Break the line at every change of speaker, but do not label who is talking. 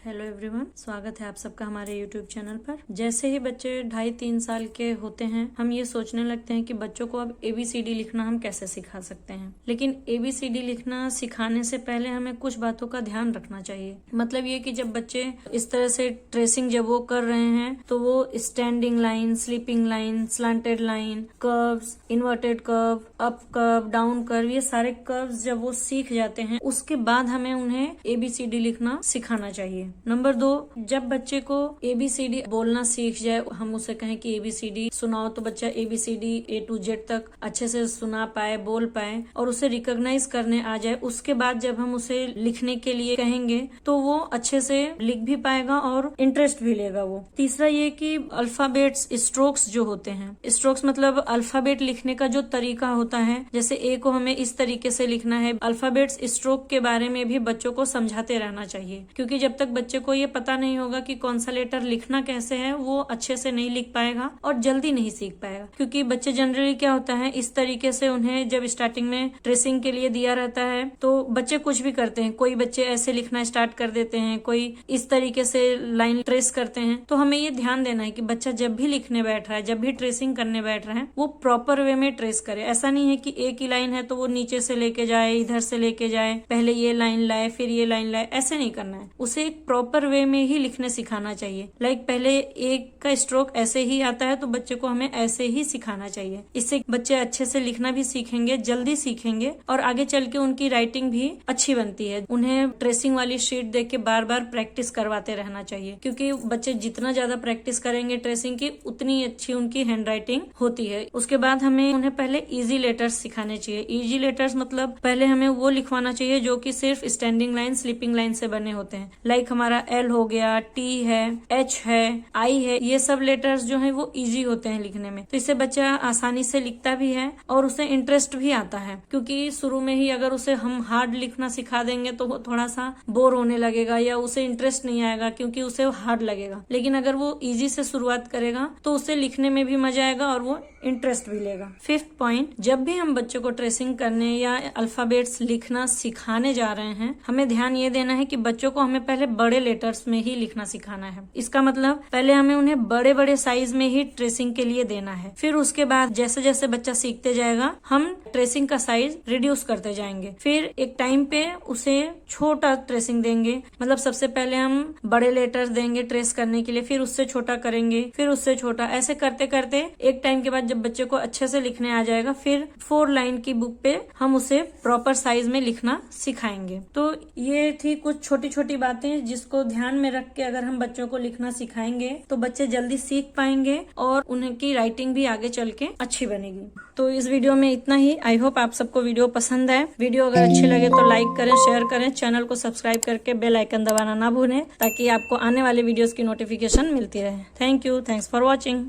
Hello everyone, स्वागत है आप सबका हमारे यूट्यूब चैनल पर। जैसे ही बच्चे 2.5-3 साल के होते हैं, हम ये सोचने लगते हैं कि बच्चों को अब ABCD लिखना हम कैसे सिखा सकते हैं। लेकिन ABCD लिखना सिखाने से पहले हमें कुछ बातों का ध्यान रखना चाहिए। मतलब ये कि जब बच्चे इस तरह से ट्रेसिंग जब वो कर रहे हैं तो वो standing line, sleeping line, slanted line, curves, inverted curve, up curve, down curve, ये सारे कर्व्स जब वो सीख जाते हैं उसके बाद हमें उन्हें ABCD लिखना सिखाना चाहिए। नंबर 2, जब बच्चे को ABCD बोलना सीख जाए, हम उसे कहें कि ABCD सुनाओ, तो बच्चा ABCD A to Z तक अच्छे से सुना पाए, बोल पाए और उसे रिकॉग्नाइज करने आ जाए, उसके बाद जब हम उसे लिखने के लिए कहेंगे तो वो अच्छे से लिख भी पाएगा और इंटरेस्ट भी लेगा वो। तीसरा ये कि अल्फाबेट्स, स्ट्रोक्स जो होते हैं, स्ट्रोक्स मतलब अल्फाबेट लिखने का जो तरीका होता है, जैसे A को हमें इस तरीके से लिखना है। अल्फाबेट्स स्ट्रोक के बारे में भी बच्चों को समझाते रहना चाहिए, क्योंकि जब तक बच्चे को ये पता नहीं होगा कि कौन सा लेटर लिखना कैसे है, वो अच्छे से नहीं लिख पाएगा और जल्दी नहीं सीख पाएगा। क्योंकि बच्चे जनरली क्या होता है, इस तरीके से उन्हें जब स्टार्टिंग में ट्रेसिंग के लिए दिया रहता है तो बच्चे कुछ भी करते हैं। कोई बच्चे ऐसे लिखना स्टार्ट कर देते हैं, कोई इस तरीके से लाइन ट्रेस करते हैं। तो हमें ये ध्यान देना है कि बच्चा जब भी लिखने बैठ रहा है, जब भी ट्रेसिंग करने बैठ रहा है, वो प्रॉपर वे में ट्रेस करे। ऐसा नहीं है कि एक ही लाइन है तो वो नीचे से लेके जाए, इधर से लेके जाए, पहले ये लाइन लाए फिर ये लाइन लाए, ऐसे नहीं करना है। उसे एक प्रॉपर वे में ही लिखने सिखाना चाहिए। पहले एक का स्ट्रोक ऐसे ही आता है तो बच्चे को हमें ऐसे ही सिखाना चाहिए। इससे बच्चे अच्छे से लिखना भी सीखेंगे, जल्दी सीखेंगे और आगे चल के उनकी राइटिंग भी अच्छी बनती है। उन्हें ट्रेसिंग वाली शीट देख के बार बार प्रैक्टिस करवाते रहना चाहिए, क्योंकि बच्चे जितना ज्यादा प्रैक्टिस करेंगे ट्रेसिंग की, उतनी अच्छी उनकी हैंड राइटिंग होती है। उसके बाद हमें उन्हें पहले इजी लेटर्स सिखाने चाहिए। इजी लेटर्स मतलब पहले हमें वो लिखवाना चाहिए जो कि सिर्फ स्टैंडिंग लाइन, स्लीपिंग लाइन से बने होते हैं। हमारा L हो गया, T है, H है, I है, ये सब लेटर्स जो हैं वो इजी होते हैं लिखने में। तो इससे बच्चा आसानी से लिखता भी है और उसे इंटरेस्ट भी आता है। क्योंकि शुरू में ही अगर उसे हम हार्ड लिखना सिखा देंगे तो वो थोड़ा सा बोर होने लगेगा या उसे इंटरेस्ट नहीं आएगा, क्योंकि उसे हार्ड लगेगा। लेकिन अगर वो इजी से शुरुआत करेगा तो उसे लिखने में भी मजा आएगा और वो इंटरेस्ट भी लेगा। 5th पॉइंट, जब भी हम बच्चों को ट्रेसिंग करने या अल्फाबेट्स लिखना सिखाने जा रहे हैं, हमें ध्यान ये देना है कि बच्चों को हमें पहले बड़े लेटर्स में ही लिखना सिखाना है। इसका मतलब पहले हमें उन्हें बड़े बड़े साइज में ही ट्रेसिंग के लिए देना है। फिर उसके बाद जैसे जैसे बच्चा सीखते जाएगा, हम ट्रेसिंग का साइज रिड्यूस करते जाएंगे। फिर एक टाइम पे उसे छोटा ट्रेसिंग देंगे, मतलब सबसे पहले हम बड़े लेटर्स देंगे ट्रेस करने के लिए, फिर उससे छोटा करेंगे, फिर उससे छोटा, ऐसे करते करते एक टाइम के बाद जब बच्चे को अच्छे से लिखने आ जाएगा, फिर 4 लाइन की बुक पे हम उसे प्रॉपर साइज में लिखना सिखाएंगे। तो ये थी कुछ छोटी छोटी बातें जिसको ध्यान में रख के अगर हम बच्चों को लिखना सिखाएंगे तो बच्चे जल्दी सीख पाएंगे और उनकी राइटिंग भी आगे चल के अच्छी बनेगी। तो इस वीडियो में इतना ही। आई होप आप सबको वीडियो पसंद आए। वीडियो अगर अच्छी लगे तो लाइक करें, शेयर करें, चैनल को सब्सक्राइब करके बेल आइकन दबाना ना भूलें, ताकि आपको आने वाले वीडियोस की नोटिफिकेशन मिलती रहे। Thank you, thanks for watching.